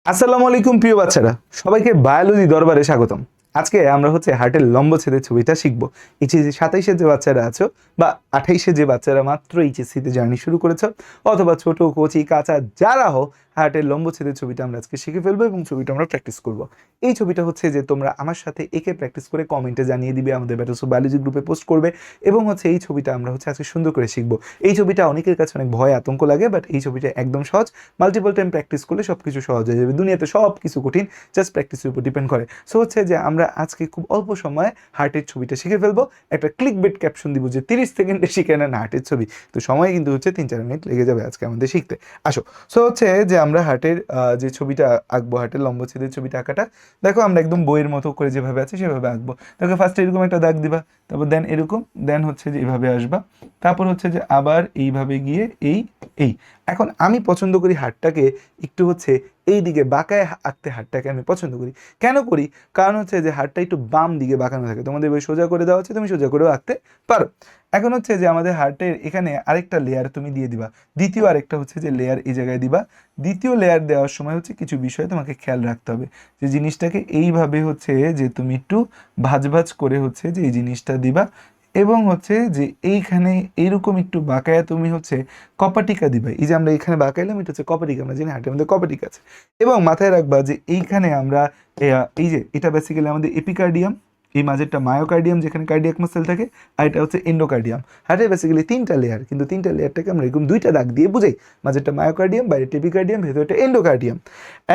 আসসালামু আলাইকুম প্রিয় বাচ্চারা, সবাইকে বায়োলজি দরবারে স্বাগতম। আজকে আমরা হার্টের লম্বচ্ছেদের ছবিটা শিখবো। এইচএসসি 27-এ যে বাচ্চারা আছো বা 28-এ যে বাচ্চারা মাত্র এইচএসসিতে জার্নি শুরু করেছো, অথবা ছোট কচি কাঁচা যারা হো, হার্টের লম্বচ্ছেদের ছবিটা আমরা আজকে শিখে ফেলবো এবং ছবিটা আমরা প্র্যাকটিস করব। এই ছবিটা যে তোমরা আমার সাথে একে প্র্যাকটিস করে কমেন্টে জানিয়ে দিবে, আমাদের ব্যাটাসো বায়োলজি গ্রুপে পোস্ট করবে এবং এই ছবিটা আমরা আজকে সুন্দর করে শিখবো। এই ছবিটা অনেকের কাছে অনেক ভয় আতঙ্ক লাগে, বাট এই ছবিটা একদম সহজ। মাল্টিপল টাইম প্র্যাকটিস করলে সব কিছু সহজ হয়ে যাবে। দুনিয়াতে সব কিছু কঠিন, জাস্ট প্র্যাকটিসের উপর ডিপেন্ড করে। সো যে আমরা আজকে খুব অল্প সময়ে হার্টের ছবিটা শিখে ফেলবো। একটা ক্লিক বেট ক্যাপশন দিব যে 30 সেকেন্ডে শিখে নেন হার্টের ছবি। তো সময় কিন্তু 3-4 মিনিট লেগে যাবে আজকে আমাদের শিখতে। আসো, সো যে আমরা হার্টের যে ছবিটা আঁকবো, হার্টের লম্বচ্ছেদের ছবিটা আঁকাটা দেখো আমরা একদম বইয়ের মতো করে যেভাবে আছে সেভাবে আঁকবো। দেখো ফার্স্টে এরকম একটা দাগ দিবা, তারপর দেন এরকম, দেন যে এইভাবে আসবা, তারপর যে আবার এইভাবে গিয়ে এই এই এখন আমি পছন্দ করি হাতটাকে একটু এই দিকে বাঁকায় আঁকতে। হাতটাকে আমি পছন্দ করি, কেন করি? কারণ যে হাতটা একটু বাম দিকে বাঁকানো থাকে। তোমাদের বই সোজা করে দেওয়া হচ্ছে, তুমি সোজা করেও আঁকতে পারো। এখন যে আমাদের হার্টের এখানে আরেকটা লেয়ার তুমি দিয়ে দিবা, দ্বিতীয় আরেকটা যে লেয়ার এই জায়গায় দিবা। দ্বিতীয় লেয়ার দেওয়ার সময় কিছু বিষয় তোমাকে খেয়াল রাখতে হবে, যে জিনিসটাকে এইভাবে যে তুমি একটু ভাঁজ ভাঁজ করে যে এই জিনিসটা দিবা এবং যে এইখানে এইরকম একটু বাঁকায়া তুমি কপাটিকা দিবা। এই যে আমরা এখানে বাঁকাইলাম, এটা কপাটিকা, আমরা জানি হার্টের মধ্যে কপাটিকা আছে। এবং মাথায় রাখবা যে এইখানে আমরা এই যে এটা বেসিক্যালি আমাদের এপিকার্ডিয়াম, এই মাঝেরটা মায়োকার্ডিয়াম যেখানে কার্ডিয়াক মাসেল থাকে, আর এটা এন্ডোকার্ডিয়াম। হার্টের বেসিক্যালি 3টা লেয়ার, কিন্তু 3টা লেয়ারটাকে আমরা এরকম 2টা দাগ দিয়ে বুঝাই। মাঝেরটা মায়োকার্ডিয়াম, বাইরেটা এপিকার্ডিয়াম, ভেতরটা এন্ডোকার্ডিয়াম।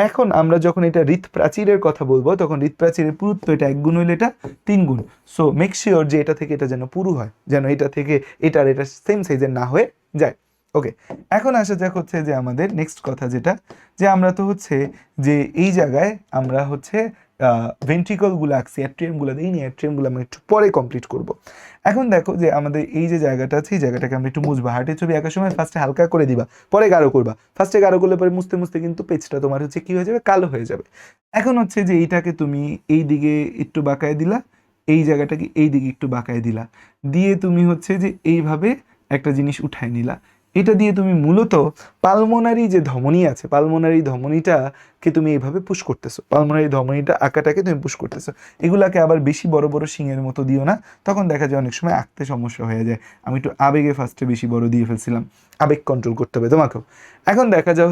এখন আমরা যখন এটা হৃৎপ্রাচীরের কথা বলবো, তখন হৃৎপ্রাচীরের পুরুত্ব এটা 1 গুণ হইলে এটা 3 গুণ। সো মেক শিওর যে এটা থেকে এটা যেন পুরু হয়, যেন এটা থেকে এটা সেম সাইজের না হয়ে যায়। ওকে, এখন আসা যাক যে আমাদের নেক্সট কথা, যেটা যে আমরা তো যে এই জায়গায় আমরা ভেন্ট্রিকলগুলো আঁকছি, অ্যাট্রিয়ামগুলো দিইনি, অ্যাট্রিয়ামগুলো আমরা একটু পরে কমপ্লিট করব। এখন দেখো যে আমাদের এই যে জায়গাটা আছে, এই জায়গাটাকে আমরা একটু মুছবো। হার্টের ছবি আঁকার সময় ফার্স্টে হালকা করে দিবা, পরে গাঢ় করবা। ফার্স্টে গাঢ় করলে পরে মুছতে মুছতে কিন্তু পেজটা তোমার কি হয়ে যাবে, কালো হয়ে যাবে। এখন যে এইটাকে তুমি এই দিকে একটু বাঁকায় দিলা, এই জায়গাটাকে এই দিকে একটু বাঁকায় দিলা, দিয়ে তুমি যে এইভাবে একটা জিনিস উঠায় নিলা। এটা দিয়ে তুমি মূলত পালমোনারি যে ধমনী আছে, পালমোনারি ধমনীটাকে তুমি এইভাবে পুশ করতেছো, পালমোনারি ধমনীটা আঁকাটাকে তুমি পুশ করতেছো। এগুলাকে আবার বেশি বড় বড় শিংয়ের মতো দিও না, তখন দেখা যায় অনেক সময় আঁকতে সমস্যা হয়ে যায়। আমি একটু আবেগে ফার্স্টে বেশি বড় দিয়ে ফেলছিলাম, আবেগ কন্ট্রোল করতে হবে তোমাকেও। এখন দেখা যাও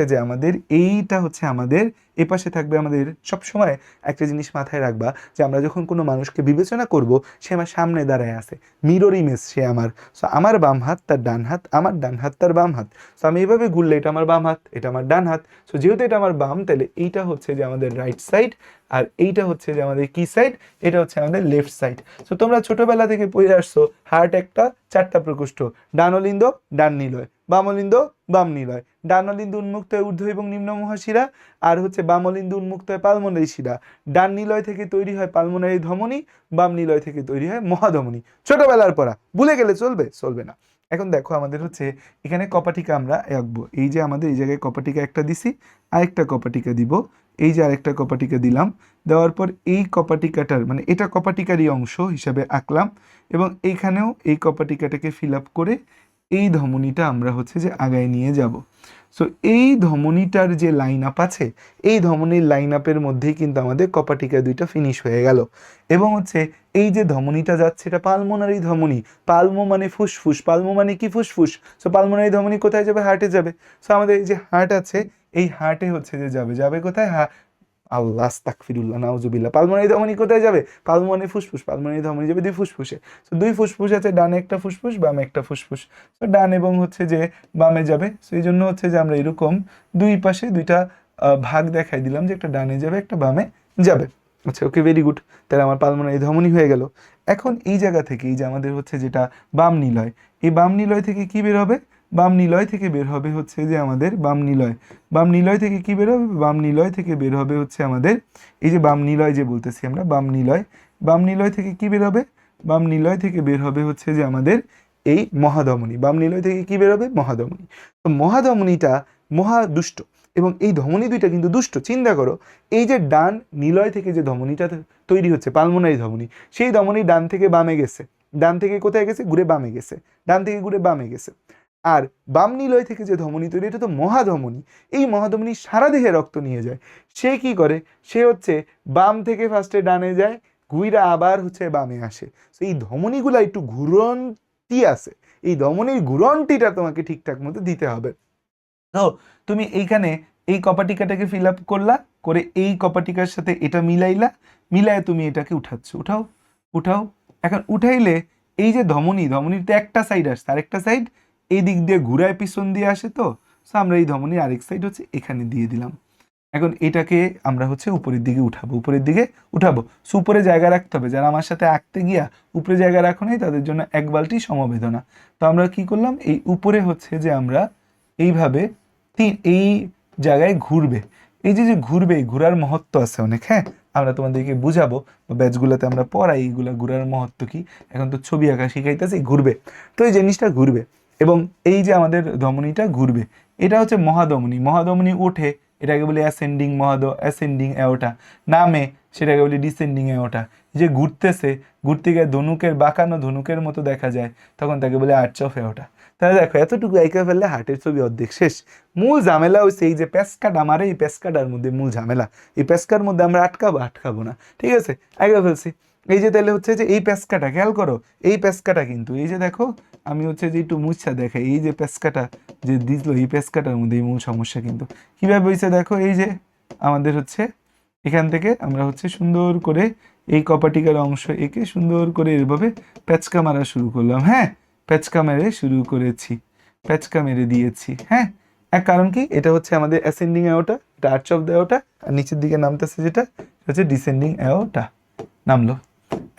যে আমাদের এইটা আমাদের এপাশে থাকবে। আমাদের সবসময় একটা জিনিস মাথায় রাখবা, যে আমরা যখন কোনো মানুষকে বিবেচনা করব, সে আমার সামনে দাঁড়ায় আছে, মিরর ইমেজ সে আমার। সো আমার বাম হাত তার ডান হাত, আমার ডান হাত তার বাম হাত। সো আমি এইভাবে ঘুরলে এটা আমার বাম হাত, এটা আমার ডান হাত। সো যেহেতু এটা আমার বাম, তাহলে এইটা যে আমাদের রাইট সাইড, আর এইটা যে আমাদের কি সাইড, এটা আমাদের লেফট সাইড। সো তোমরা ছোটবেলা থেকে পড়ে আসছো, হার্ট একটা 4টা প্রকোষ্ঠ, ডানলিন্দ ডান নিলয়, বামলিন্দ বাম নিলয়। ডানলিন্দ উন্মুক্ত হয় ঊর্ধ্ব এবং নিম্ন মহাশিরা, আর বামলিন্দ উন্মুক্ত হয় পালমোনারি শিরা। ডান নিলয় থেকে তৈরি হয় পালমোনারি ধমনী, বাম নিলয় থেকে তৈরি হয় মহাধমনী। ছোটবেলার পড়া, ভুলে গেলে চলবে? চলবে না। এখন দেখো আমাদের এখানে কপাটিকা আমরা আঁকবো। এই যে আমাদের এই জায়গায় কপাটিকা একটা দিছি, আরেকটা কপাটিকা দিব, এই যে আরেকটা কপাটিকা দিলাম। দেওয়ার পর এই কপাটিকাটার মানে এটা কপাটিকারই অংশ হিসাবে আঁকলাম, এবং এইখানেও এই কপাটিকাটাকে ফিল আপ করে এই ধমনীটা আমরা যে আগায় নিয়ে যাব। সো এই ধমনীটার যে লাইন আপ আছে, এই ধমনীর লাইন আপের মধ্যেই কিন্তু আমাদের কপাটিকা 2টা ফিনিশ হয়ে গেল। এবং এই যে ধমনীটা যাচ্ছে, এটা পালমোনারি ধমনী। পালমো মানে ফুসফুস, পালমো মানে কি? ফুসফুস। সো পালমোনারি ধমনী কোথায় যাবে? হার্টে যাবে। সো আমাদের এই যে হার্ট আছে, এই হার্টে যে যাবে, যাবে কোথায়? আল্লাহ আস্তাগফিরুল্লাহ নাউজুবিল্লাহ। পালমোনারি ধমনী কোথায় যাবে? পালমোনারি ফুসফুস, পালমোনারি ধমনী যাবে 2 ফুসফুসে। তো 2 ফুসফুস আছে, ডানে একটা ফুসফুস, বামে একটা ফুসফুস। তো ডান এবং যে বামে যাবে। সো এই জন্য যে আমরা এরকম 2 পাশে 2টা ভাগ দেখাই দিলাম, যে একটা ডানে যাবে, একটা বামে যাবে। আচ্ছা, ওকে, ভেরি গুড। তাহলে আমার পালমোনারি ধমনী হয়ে গেল। এখন এই জায়গা থেকে এই যে আমাদের যেটা বাম নিলয়, এই বাম নিলয় থেকে কি বের হবে? বাম নিলয় থেকে বের হবে যে আমাদের বাম নিলয়। বাম নিলয় থেকে কি বের হবে? বাম নিলয় থেকে বের হবে আমাদের এই যে বাম নিলয় যে বলতেছি আমরা, বাম নিলয়। বাম নিলয় থেকে কি বের হবে? বাম নিলয় থেকে বের হবে যে আমাদের এই মহাধমনী। বাম নিলয় থেকে কি বের হবে? মহাধমনী। তো মহাধমনীটা মহাদুষ্ট, এবং এই ধমনী 2টা কিন্তু দুষ্ট। চিন্তা করো, এই যে ডান নিলয় থেকে যে ধমনীটা তৈরি হচ্ছে, পালমোনারি ধমনী, সেই ধমনী ডান থেকে বামে গেছে। ডান থেকে কোথায় গেছে? ঘুরে বামে গেছে। ডান থেকে ঘুরে বামে গেছে। আর বাম নিলয় থেকে যে ধমনী তৈরি, এটা তো মহাধমনী। এই মহাধমনী সারা দেহে রক্ত নিয়ে যায়। সে কি করে, সে হচ্ছে বাম থেকে ফার্স্টে ডানে যায়, ঘুইরা আবার হচ্ছে বামে আসে। তো এই ধমনীগুলা একটু ঘুরন্তি আছে, এই ধমনীর ঘুরন্তিটা তোমাকে ঠিকঠাক মতো দিতে হবে। তো তুমি এইখানে এই কপাটিকাটাকে ফিল আপ করলা, করে এই কপাটিকার সাথে এটা মিলাইলা, মিলায় তুমি এটাকে উঠাচ্ছ, উঠাও উঠাও। এখন উঠাইলে এই যে ধমনীর তো একটা সাইড আসছে, আরেকটা সাইড এই দিক দিয়ে ঘুরায় পিছন দিয়ে আসে। তো আমরা এই ধমনীর আরেক সাইড হচ্ছে এখানে দিয়ে দিলাম। এখন এটাকে আমরা হচ্ছে উপরের দিকে উঠাবো, উপরের দিকে উঠাবো। সো উপরে জায়গা রাখতে হবে, যারা আমার সাথে আঁকতে গিয়া উপরে জায়গা রাখো নাই তাদের জন্য এক বালতি সমবেদনা। তো আমরা কি করলাম, এই উপরে হচ্ছে যে আমরা এইভাবে এই জায়গায় ঘুরবে, এই যে যে ঘুরবে, এই ঘোরার মহত্ব আছে অনেক। হ্যাঁ, আমরা তোমাদেরকে বুঝাবো, ব্যাচগুলোতে আমরা পড়াই এইগুলা ঘোরার মহত্ব কি। এখন তো ছবি আঁকা শিখাইতেছি, ঘুরবে। তো এই জিনিসটা ঘুরবে এবং এই যে আমাদের ধমনীটা ঘুরবে, এটা হচ্ছে মহাধমনী। মহাধমনী ওঠে, এটাকে বলি অ্যাসেন্ডিং অ্যাসেন্ডিং অ্যাওটা। নামে, সেটাকে বলি ডিসেন্ডিং অ্যাওটা। যে ঘুরতেছে, ঘুরতে গিয়ে ধনুকের বাঁকানো ধনুকের মতো দেখা যায়, তখন তাকে বলে আর্চ অফ অ্যাওটা। তাহলে দেখো, এতটুকু আইকা ফেললে হার্টের ছবি অর্ধেক শেষ। মূল ঝামেলা হচ্ছে এই যে প্যাসকাটা মারে, এই প্যাসকাটার মধ্যে মূল ঝামেলা। এই প্যাসকার মধ্যে আমরা আটকাবো না, ঠিক আছে, আইকা ফেলছি। এই যে তাহলে হচ্ছে যে এই প্যাসকাটা খেয়াল করো, এই প্যাসকাটা কিন্তু এই যে দেখো, আমি হচ্ছে যে একটু মুচ্ছা দেখাই, এই যে প্যাসকাটা যে দিল, এই প্যাসকাটার মধ্যে এই মূল সমস্যা কিন্তু কিভাবে হয়েছে দেখো। এই যে আমাদের হচ্ছে এখান থেকে আমরা হচ্ছে সুন্দর করে এই কপাটিকার অংশ এঁকে সুন্দর করে এভাবে প্যাচকা মারা শুরু করলাম। হ্যাঁ, প্যাচকা মেরে শুরু করেছি, প্যাচকা মেরে দিয়েছি। হ্যাঁ, এক কারণ কি, এটা হচ্ছে আমাদের অ্যাসেন্ডিং অ্যাওটা, এটা আর্চ অফ দ্য অ্যাওটা, আর নিচের দিকে নামতেছে যেটা হচ্ছে ডিসেন্ডিং অ্যাওটা, নামলো।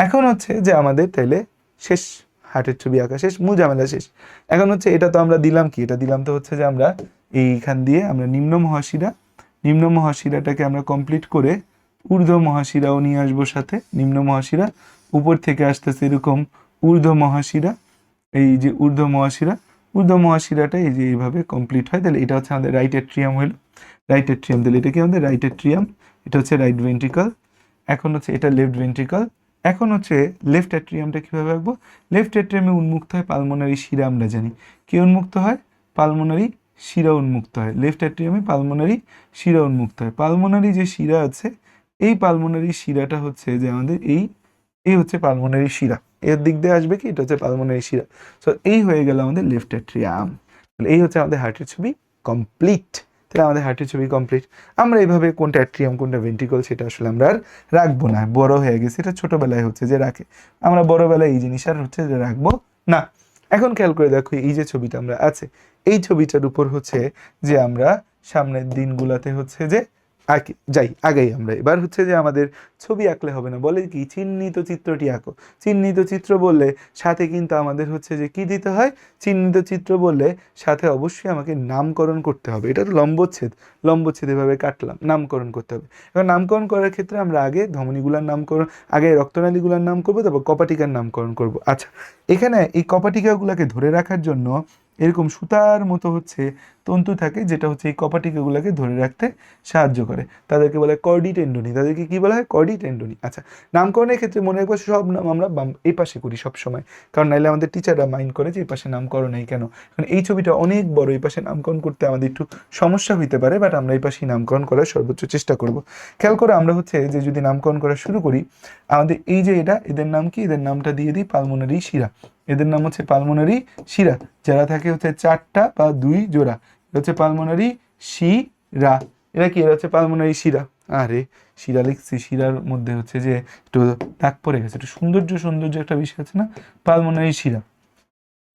এখন হচ্ছে যে আমাদের তাইলে শেষ, হার্টের ছবি আঁকা শেষ, মূল ঝামেলা শেষ। এখন হচ্ছে এটা তো আমরা দিলাম কি, এটা দিলাম তো হচ্ছে যে আমরা এইখান দিয়ে আমরা নিম্ন মহাশিরাটাকে আমরা কমপ্লিট করে ঊর্ধ্ব মহাশিরাও নিয়ে আসবো সাথে। নিম্ন মহাশিরা উপর থেকে আসতেছে এরকম ঊর্ধ্ব মহাশিরা, এই যে ঊর্ধ্ব মহাশিরাটা এই যে এইভাবে কমপ্লিট হয়। তাহলে এটা হচ্ছে আমাদের রাইট এট্রিয়াম হলো, রাইট এট্রিয়াম। তাহলে এটা কি আমাদের রাইট এট্রিয়াম, এটা হচ্ছে রাইট ভেন্ট্রিকল। এখন হচ্ছে এটা লেফট ভেন্ট্রিকল। এখন হচ্ছে লেফট অ্যাট্রিয়ামটা কীভাবে রাখবো, লেফট অ্যাট্রিয়ামে উন্মুক্ত হয় পালমোনারি শিরা, আমরা জানি কি উন্মুক্ত হয়, পালমোনারি শিরা উন্মুক্ত হয়। লেফট অ্যাট্রিয়ামে পালমোনারি শিরা উন্মুক্ত হয়। পালমোনারি যে শিরা আছে, এই পালমোনারি শিরাটা হচ্ছে যে আমাদের এই হচ্ছে পালমোনারি শিরা, এর দিক দিয়ে আসবে কি, এটা হচ্ছে পালমোনারি শিরা। সো এই হয়ে গেল আমাদের লেফট অ্যাট্রিয়াম। তাহলে এই হচ্ছে আমাদের হার্টের ছবি কমপ্লিট। তাহলে আমাদের হার্টের ছবি কমপ্লিট। আমরা এইভাবে কোনটা অ্যাট্রিয়াম কোনটা ভেন্ট্রিকল সেটা আসলে আমরা আর রাখবো না, বড় হয়ে গেছে, এটা ছোটবেলায় হচ্ছে যে রাখে, আমরা বড়বেলায় এই জিনিস আর হচ্ছে যে রাখবো না। এখন খেয়াল করে দেখো, এই যে ছবিটা আমরা আছে, এই ছবিটার উপর হচ্ছে যে আমরা সামনের দিনগুলাতে হচ্ছে যে আগাই আমরা। এবার হচ্ছে যে আমাদের ছবি আঁকলে হবে না, বলে কি চিহ্নিত চিত্রটি আঁকো। চিহ্নিত চিত্র বললে সাথে কিন্তু আমাদের হচ্ছে যে কি দিতে হয়, চিহ্নিত চিত্র বললে সাথে অবশ্যই আমাকে নামকরণ করতে হবে। এটা তো লম্বচ্ছেদ এভাবে কাটলাম, নামকরণ করতে হবে। এবার নামকরণ করার ক্ষেত্রে আমরা আগে ধমনীগুলার নামকরণ, আগে রক্তনালীগুলার নাম করবো, তারপর কপাটিকার নামকরণ করব। আচ্ছা, এখানে এই কপাটিকাগুলোকে ধরে রাখার জন্য এরকম সুতার মতো হচ্ছে তন্তু থাকে, যেটা হচ্ছে এই কপাটিকাগুলোকে ধরে রাখতে সাহায্য করে, তাদেরকে বলে কর্ডি টেন্ডনি। তাদেরকে কি বলা হয়, কর্ডি টেন্ডনি। আচ্ছা, নামকরণের ক্ষেত্রে মনে রাখবো সব নাম আমরা এই পাশে করি সব সময়, কারণ নাইলে আমাদের টিচাররা মাইন্ড করে যে এই পাশে নামকরণ নেই কেন। কারণ এই ছবিটা অনেক বড়, এই পাশে নামকরণ করতে আমাদের একটু সমস্যা হইতে পারে, বাট আমরা এই পাশেই নামকরণ করার সর্বোচ্চ চেষ্টা করব। খেয়াল করে আমরা হচ্ছে যে যদি নামকরণ করা শুরু করি, আমাদের এই যে এটা, এদের নাম কি, এদের নামটা দিয়ে দিই পালমোনারি শিরা। এদের নাম হচ্ছে পালমোনারি শিরা, যারা থাকে হচ্ছে 4টা বা 2 জোড়া, হচ্ছে পালমোনারি শিরা। এরা কি, এরা হচ্ছে পালমোনারি শিরা। আরে শিরা লিখছি, শিরার মধ্যে হচ্ছে যে একটু দাগ পড়ে গেছে, একটু সৌন্দর্য একটা বিষয় আছে না, পালমোনারি শিরা।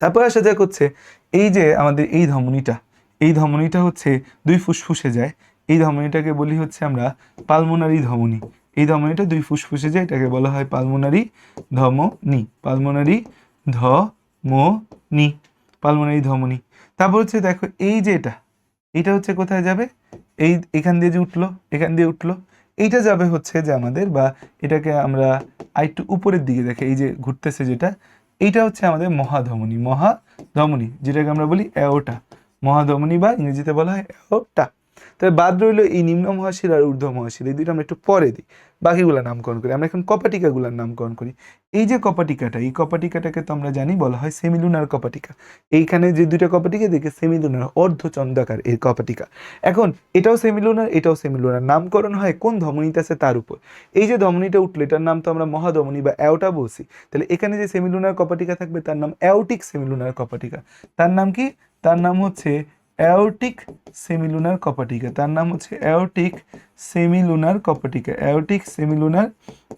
তারপর আসা যাক হচ্ছে এই যে আমাদের এই ধমনীটা হচ্ছে 2 ফুসফুসে যায়। এই ধমনীটাকে বলি হচ্ছে আমরা পালমোনারি ধমনী। এই ধমনীটা 2 ফুসফুসে যায়, এটাকে বলা হয় পালমোনারি ধমনী, পালমোনারি ধমনী, পালমোনারি ধমনী। তারপর হচ্ছে দেখো এই যে এটা হচ্ছে কোথায় যাবে, এখান দিয়ে যে এখান দিয়ে উঠলো, এইটা যাবে হচ্ছে যে আমাদের, বা এটাকে আমরা আরেকটু উপরের দিকে দেখে এই যে ঘুরতেছে যেটা, এইটা হচ্ছে আমাদের মহাধমনী, যেটাকে আমরা বলি অ্যাওটা, মহাধমনী বা ইংরেজিতে বলা হয় অ্যাওটা। তবে বাদ রইলো এই নিম্ন মহাশিরা আর ঊর্ধ্ব মহাশিরা, এই দুইটা আমরা একটু পরে দিই, বাকিগুলো নামকরণ করি। আমরা এখন কপাটিকাগুলোর নামকরণ করি। এই যে কপাটিকাটা, এই কপাটিকাটাকে তো আমরা জানি বলা হয় সেমিলুনার কপাটিকা। এইখানে যে দুইটা কপাটিকা দেখে সেমিলুনার, অর্ধচন্দ্রাকার এই কপাটিকা। এখন এটাও সেমিলুনার, এটাও সেমিলুনার, নামকরণ হয় কোন ধমনীতে আছে তার উপর। এই যে ধমনীটা উঠলো এটার নাম তো আমরা মহাধমনী বা অ্যাওটা বলছি, তাহলে এখানে যে সেমিলুনার কপাটিকা থাকবে তার নাম অ্যাওটিক সেমিলুনার কপাটিকা। তার নাম কি? তার নাম হচ্ছে অ্যাওটিক সেমিলুনার কপাটিকা। তার নাম হচ্ছে অ্যাওটিক সেমিলুনার কপাটিকা, অ্যাওটিক সেমিলুনার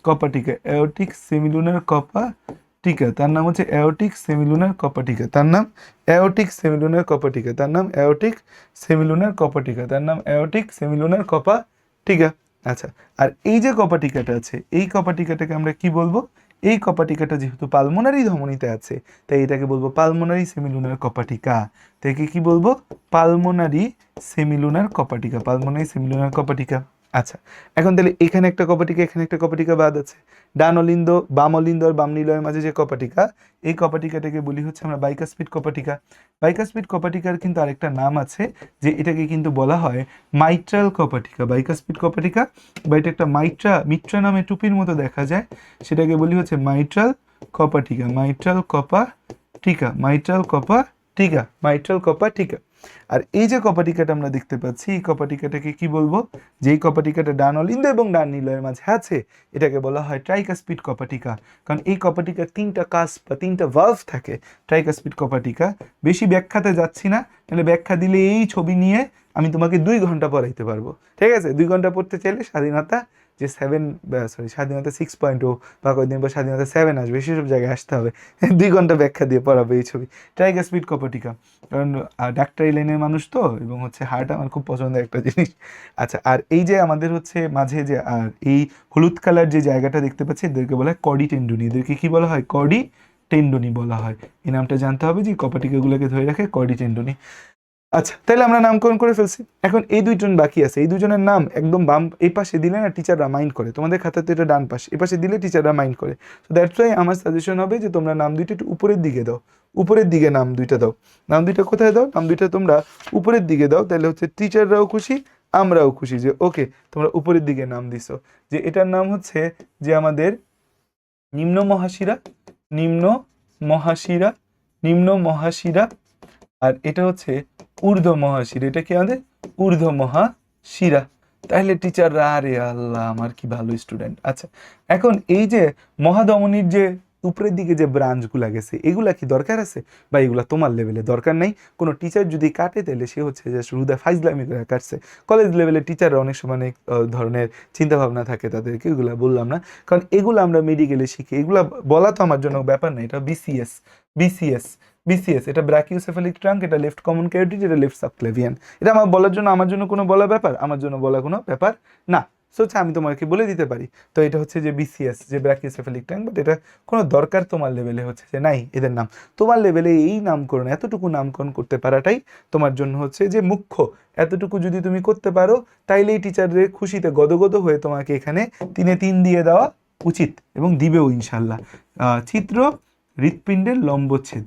কপাটিকা, অ্যাওটিক সেমিলুনার কপাটিকা। তার নাম হচ্ছে অ্যাওটিক সেমিলুনার কপাটিকা। তার নাম অ্যাওটিক সেমিলুনার কপাটিকা। তার নাম অ্যাওটিক সেমিলুনার কপাটিকা। তার নাম অ্যাওটিক সেমিলুনার কপাটিকা। আচ্ছা, আর এই যে কপাটিকাটা আছে, এই কপাটিকাটাকে আমরা কি বলবো? এই কপাটিকাটা যেহেতু পালমোনারি ধমনীতে আছে, তাই এটাকে বলবো পালমোনারি সেমিলুনার কপাটিকা। তাকে কি বলবো? পালমোনারি সেমিলুনার কপাটিকা, পালমোনারি সেমিলুনার কপাটিকা। আচ্ছা, এখন তাহলে এখানে একটা কপাটিকা, এখানে একটা কপাটিকা বাদ আছে। ডান অলিন্দ, বাম অলিন্দ আর বাম নিলয়ের মাঝে যে কপাটিকা, এই কপাটিকাটাকে বলি হচ্ছে আমরা বাইকাসপিড কপাটিকা। বাইকাসপিড কপাটিকার কিন্তু আরেকটা নাম আছে, যে এটাকে কিন্তু বলা হয় মাইট্রাল কপাটিকা। বাইকাসপিড কপাটিকা বা এটা একটা মিট্রা নামে টুপির মতো দেখা যায়, সেটাকে বলি হচ্ছে মাইট্রাল কপাটিকা, মাইট্রাল কপাটিকা, মাইট্রাল কপাটিকা, মাইট্রাল কপাটিকা। আর এই যে কপাটিকাটা আমরা দেখতে পাচ্ছি, এই কপাটিকাটাকে কি বলবো? যেই কপাটিকাটা ডান অলিন্দ এবং ডান নিলয়ের মাঝে আছে, এটাকে বলা হয় ট্রাইকাসপিড কপাটিকা। কারণ এই কপাটিকার তিনটা কাস্প বা তিনটা ভালভ থাকে, ট্রাইকাসপিড কপাটিকা। বেশি ব্যাখ্যাতে যাচ্ছি না, তাহলে ব্যাখ্যা দিলে এই ছবি নিয়ে আমি তোমাকে 2 ঘন্টা পড়াইতে পারবো। ঠিক আছে, 2 ঘন্টা পড়তে চাইলে স্বাধীনতা যে স্বাধীনতা 6.0 বা কয়েকদিন পর স্বাধীনতা 7 আসবে, সেসব জায়গায় আসতে হবে। 2 ঘন্টা ব্যাখ্যা দিয়ে পড়াবো এই ছবি, ট্রাইকাসপিড কপাটিকা। কারণ ডাক্তারি লাইনের মানুষ তো, এবং হচ্ছে হার্ট আমার খুব পছন্দের একটা জিনিস। আচ্ছা, আর এই যে আমাদের হচ্ছে মাঝে যে আর এই হলুদ কালার যে জায়গাটা দেখতে পাচ্ছি, এদেরকে বলা হয় কর্ডি টেন্ডুনি। এদেরকে কি বলা হয়? কর্ডি টেন্ডুনি বলা হয়। এই নামটা জানতে হবে যে কপাটিকাগুলোকে ধরে রাখে কর্ডি টেন্ডুনি। আচ্ছা, তাহলে আমরা নামকরণ করে ফেলছি। এখন এই দুইজন বাকি আছে, এই দুজনের নাম একদম বাম এই পাশে দিলে না টিচাররা মাইন্ড করে। তোমাদের খাতাতে এটা ডান পাশে, এই পাশে দিলে টিচাররা মাইন্ড করে। তো দ্যাটস ওয়াই আমার সাজেশন হবে যে তোমরা নাম দুইটা একটু উপরের দিকে দাও, উপরের দিকে নাম দুইটা দাও। নাম দুইটা কোথায় দাও? নাম দুইটা তোমরা উপরের দিকে দাও, তাহলে হচ্ছে টিচাররাও খুশি, আমরাও খুশি যে ওকে তোমরা উপরের দিকে নাম দিছো। যে এটার নাম হচ্ছে যে আমাদের নিম্ন মহাশিরা, নিম্ন মহাশিরা, নিম্ন মহাশিরা। আর এটা হচ্ছে ঊর্ধ্ব মহাশিরা। এটা কি আমাদের ঊর্ধ্ব মহাশিরা। তাহলে টিচাররা, আরে আল্লাহ আমার কি ভালো স্টুডেন্ট। আচ্ছা, এখন এই যে মহাধমনীর যে উপরের দিকে যে ব্রাঞ্চগুলা গেছে, এগুলা কি দরকার আছে? বা এগুলা তোমার লেভেলে দরকার নেই। কোনো টিচার যদি কাটে তাহলে সে হচ্ছে যে রুদা ফাইজলামি করে কাটছে। কলেজ লেভেলে টিচাররা অনেক সময় অনেক ধরনের চিন্তাভাবনা থাকে তাদেরকে, এগুলা বললাম না, কারণ এগুলো আমরা মেডিকেলে শিখি। এগুলা বলা তো আমার জন্য ব্যাপার না। এটা বিসিএস, বিসিএস, বিসিএস, এটা ব্র্যাকিওসেফালিক ট্রাঙ্ক, এটা লেফট কমন ক্যারোটিড, এটা লেফট সাবক্লেভিয়ান। এটা আমার বলার জন্য, আমার জন্য কোনো বলা ব্যাপার, আমার জন্য বলা কোনো ব্যাপার না। সো হচ্ছে আমি তোমাকে বলে দিতে পারি। তো এটা হচ্ছে যে বিসিএস, যে ব্র্যাকিওসেফালিক ট্রাঙ্ক, বাট এটা কোনো দরকার তোমার লেভেলে হচ্ছে যে নাই এদের নাম। তোমার লেভেলে এই নামকরণ, এতটুকু নামকরণ করতে পারাটাই তোমার জন্য হচ্ছে যে মুখ্য। এতটুকু যদি তুমি করতে পারো, তাইলেই টিচারদের খুশিতে গদগদ হয়ে তোমাকে এখানে 3-এ 3 দিয়ে দেওয়া উচিত, এবং দিবেও ইনশাল্লাহ। চিত্র হৃৎপিণ্ডের লম্বচ্ছেদ।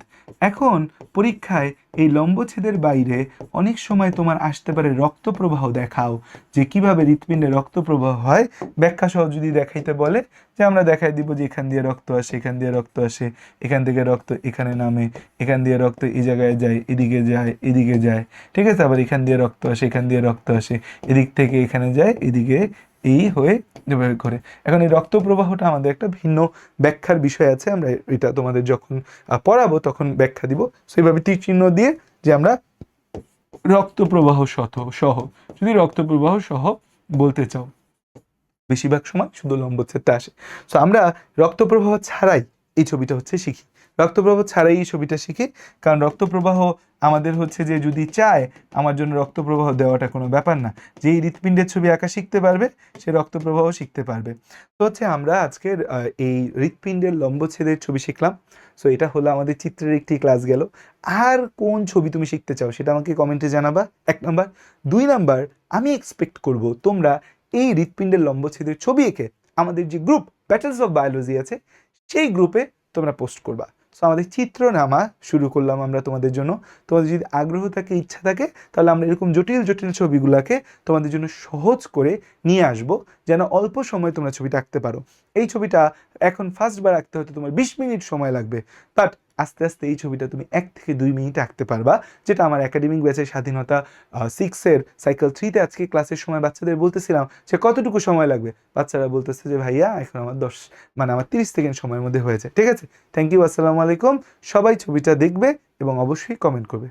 এখন পরীক্ষায় এই লম্বচ্ছেদের বাইরে অনেক সময় তোমার আসতে পারে রক্ত প্রবাহ দেখাও, যে কিভাবে হৃৎপিণ্ডে রক্ত প্রবাহ হয় ব্যাখ্যা সহ যদি দেখাইতে বলে, যে আমরা দেখাই দিব যে এখান দিয়ে রক্ত আসে, এখান দিয়ে রক্ত আসে, এখান থেকে রক্ত এখানে নামে, এখান দিয়ে রক্ত এই জায়গায় যায়, এদিকে যায়, এদিকে যায়। ঠিক আছে, আবার এখান দিয়ে রক্ত আসে, এখান দিয়ে রক্ত আসে, এদিক থেকে এখানে যায়, এদিকে এই হয়ে এভাবে করে। এখন এই রক্ত প্রবাহটা আমাদের একটা ভিন্ন ব্যাখ্যার বিষয় আছে, আমরা এটা তোমাদের যখন পড়াবো তখন ব্যাখ্যা দিব। সেইভাবে তীর চিহ্ন দিয়ে যে আমরা রক্ত প্রবাহ সহ যদি রক্ত প্রবাহ সহ বলতে চাও, বেশিরভাগ সময় শুধু লম্বচ্ছেদটা আসে। সো আমরা রক্ত প্রবাহ ছাড়াই এই ছবিটা হচ্ছে শিখি, রক্ত প্রবাহ ছাড়াই এই ছবিটা শিখি। কারণ রক্ত প্রবাহ আমাদের হচ্ছে যে যদি চায় আমার জন্য রক্ত প্রবাহ দেওয়াটা কোনো ব্যাপার না। যেই হৃৎপিণ্ডের ছবি আঁকা শিখতে পারবে সে রক্ত প্রবাহ শিখতে পারবে। তো হচ্ছে আমরা আজকের এই হৃৎপিণ্ডের লম্বচ্ছেদের ছবি শিখলাম। সো এটা হলো আমাদের চিত্রের একটি ক্লাস গেল। আর কোন ছবি তুমি শিখতে চাও সেটা আমাকে কমেন্টে জানাবা, 1 নাম্বার। 2 নাম্বার, আমি এক্সপেক্ট করব তোমরা এই হৃৎপিণ্ডের লম্বচ্ছেদের ছবি এঁকে আমাদের যে গ্রুপ ব্যাটেলস অফ বায়োলজি আছে সেই গ্রুপে তোমরা পোস্ট করবা। সো আমাদের চিত্রনামা শুরু করলাম আমরা তোমাদের জন্য। তোমাদের যদি আগ্রহ থাকে, ইচ্ছা থাকে, তাহলে আমরা এরকম জটিল জটিল ছবিগুলোকে তোমাদের জন্য সহজ করে নিয়ে আসবো, যেন অল্প সময়ে তোমরা ছবিটা আঁকতে পারো। এই ছবিটা এখন ফার্স্টবার আঁকতে হয়তো তোমার 20 মিনিট সময় লাগবে, বাট আস্তে আস্তে এই ছবিটা তুমি 1 থেকে 2 মিনিটে আঁকতে পারবা, যেটা আমার একাডেমিক ব্যাচের স্বাধীনতা 6-এর সাইকেল 3-তে আজকে ক্লাসের সময় বাচ্চাদের বলতেছিলাম যে কতটুকু সময় লাগবে। বাচ্চারা বলতেছে যে ভাইয়া এখন আমার 30 সেকেন্ড সময়ের মধ্যে হয়েছে। ঠিক আছে, থ্যাংক ইউ, আসসালামু আলাইকুম। সবাই ছবিটা দেখবে এবং অবশ্যই কমেন্ট করবে।